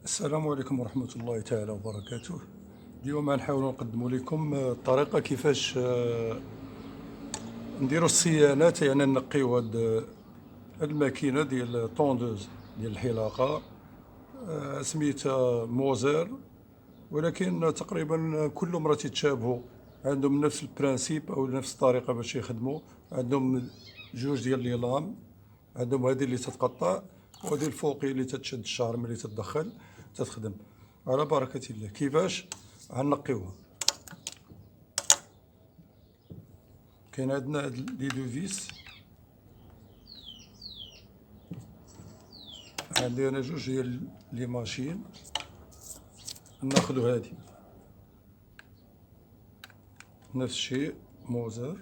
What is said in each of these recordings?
السلام عليكم ورحمة الله تعالى وبركاته. اليوم غنحاولوا نقدموا لكم الطريقة كيفاش نديروا الصيانات، يعني نقيو هاد الماكينة ديال طوندوز ديال الحلاقة. سميتها موزير، ولكن تقريبا كلهم راه تيتشابهوا، عندهم نفس البرانسيب او نفس الطريقة باش يخدموا. عندهم جوج ديال لي لام، عندهم هذه اللي تتقطع وهذه الفوقي اللي تتشد الشعر ملي تدخل تتخدم. على بركة الله. كيفاش غنقيوها؟ كاين عندنا هاد لي دو فيس، عندي انا جوج ديال لي ماشين. ناخدو هادي نفس الشيء موزر،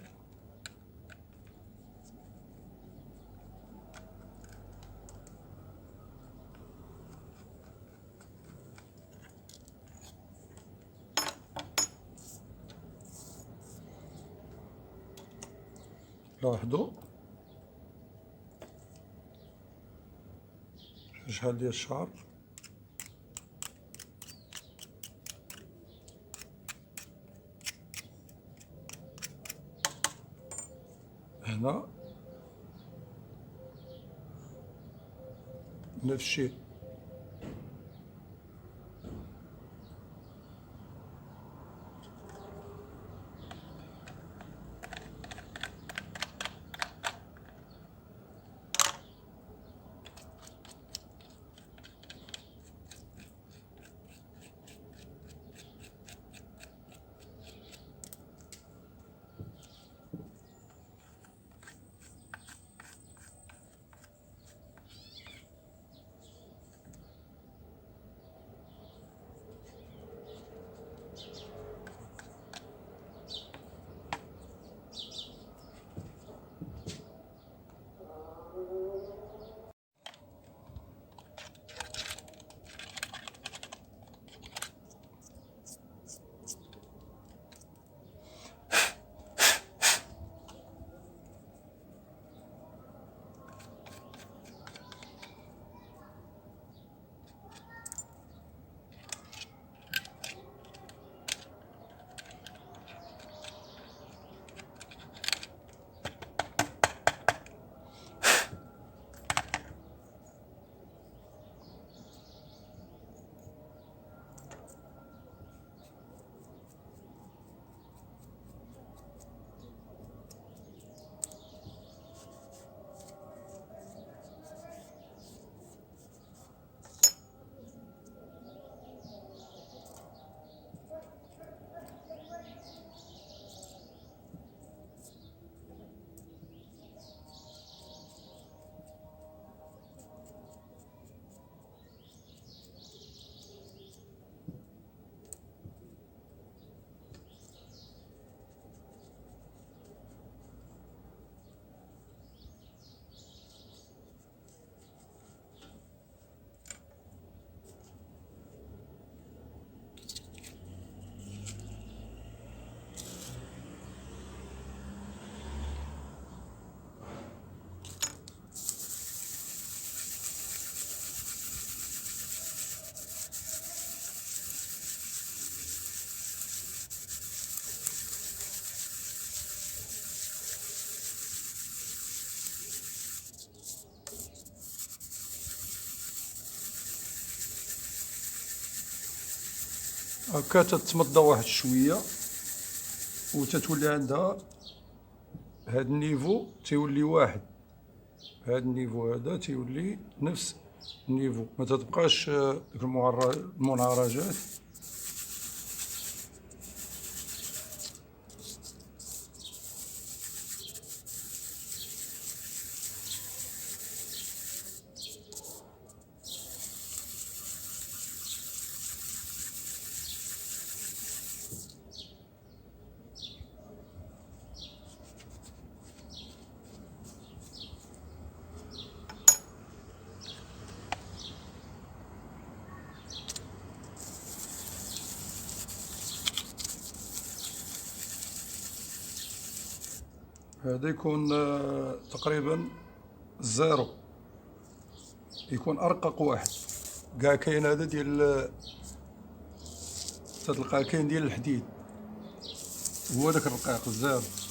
لاحظوا شحال ديال الشعر. هنا نفس الشيء. هكا تتمضى واحد شويه وتتولي عندها هاد النيفو تيولي واحد. هاد النيفو هذا تيولي نفس النيفو، ما تتبقاش ديك المنعرجات. هذا يكون تقريبا زيرو، يكون أرقق واحد. كاع كاين هذا ديال، تتلقى كاين ديال الحديد، هو داك الرقيق الزاف.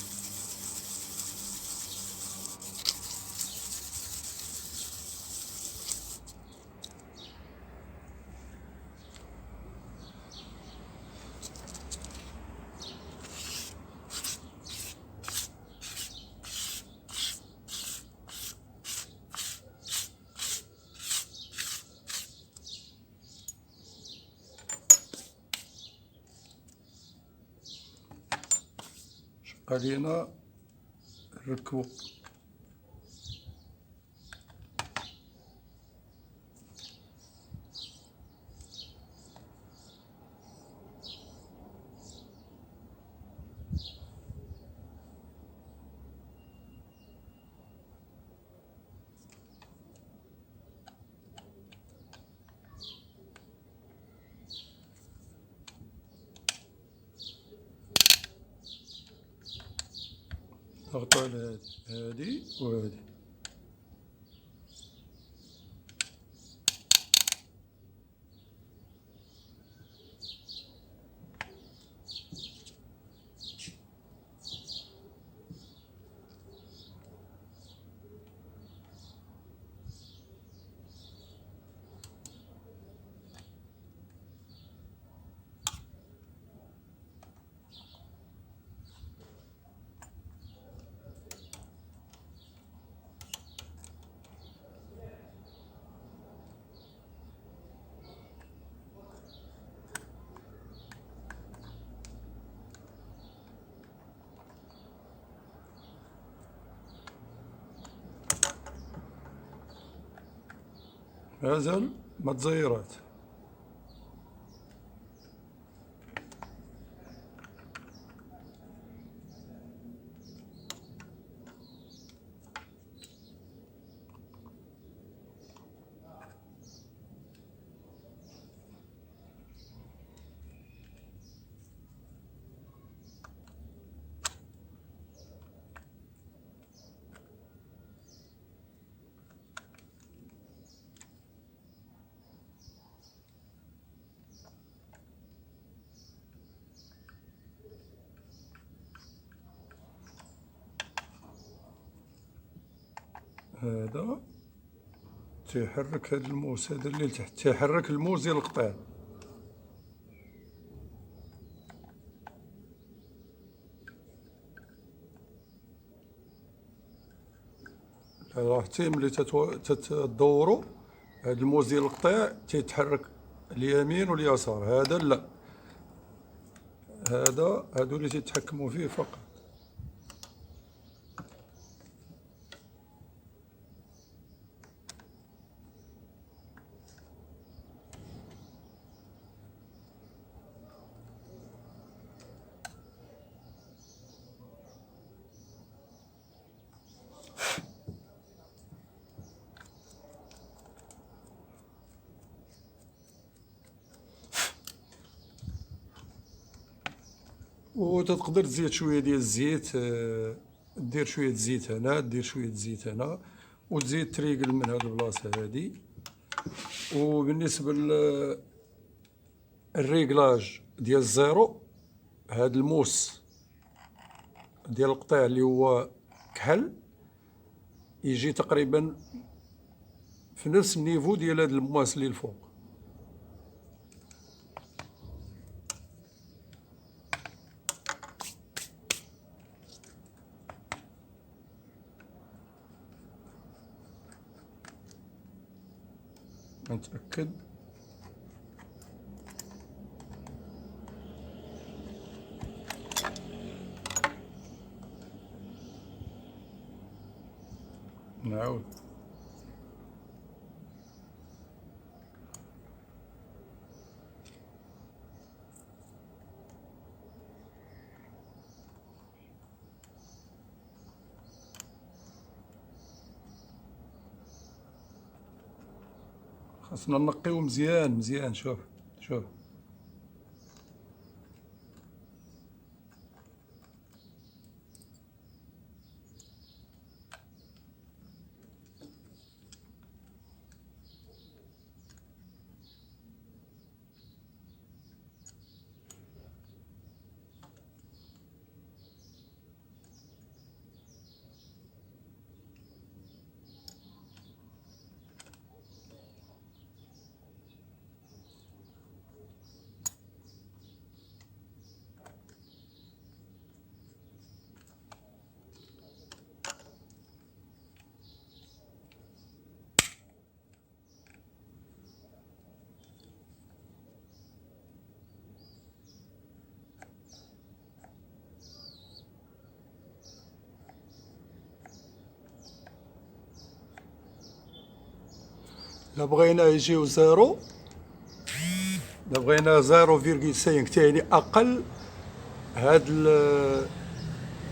شقى لينا نركبو. ضغطو على هادي وهادي. مازال ما تزيرات. هذا تيحرك هاد الموس هذا اللي لتحت، تيحرك الموس ديال القطيع. راه حتى ملي تدورو هاد الموس ديال القطيع تيتحرك اليمين واليسار، هذا لا، هادو اللي تيتحكموا فيه فقط. وتقدر تزيد شويه ديال الزيت، دير شويه الزيت هنا، دير شويه الزيت هنا، وتزيد تريقل من هاد البلاصه هادي. وبالنسبه للريغلاج ديال الزيرو، هاد الموس ديال القطيع اللي هو كحل يجي تقريبا في نفس النيفو ديال هاد المواس اللي الفوق. نتأكد. نعاود. خاصنا نقيو مزيان مزيان. شوف شوف. لا بغينا يجيو زيرو، لا بغينا 0,5 تاني أقل. هاد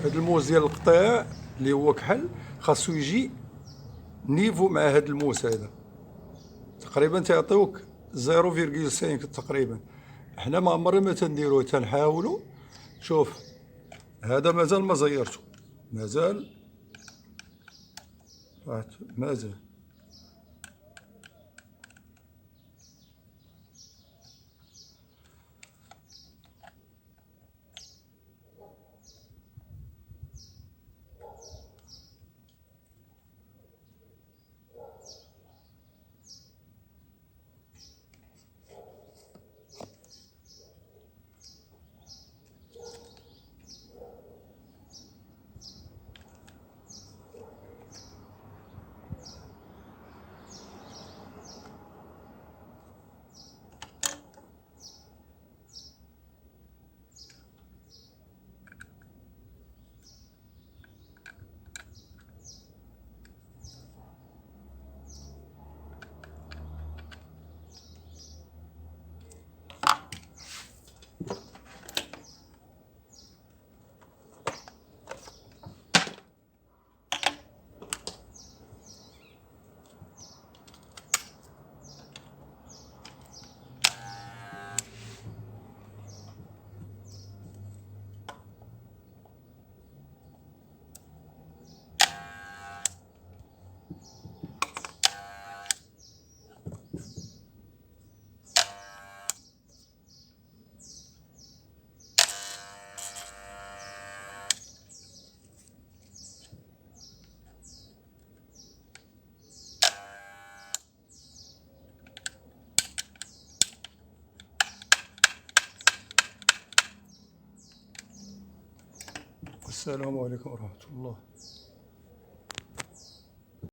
الموز ديال القطيع اللي هو كحل خاصو يجي نيفو مع هاد الموس هذا، تقريبا تيعطيوك 0,5 تقريبا. حنا ما عمرنا ما تنديروه، تنحاولوا. شوف هذا مازال ما زيرته، مازال مازال. السلام عليكم ورحمة الله.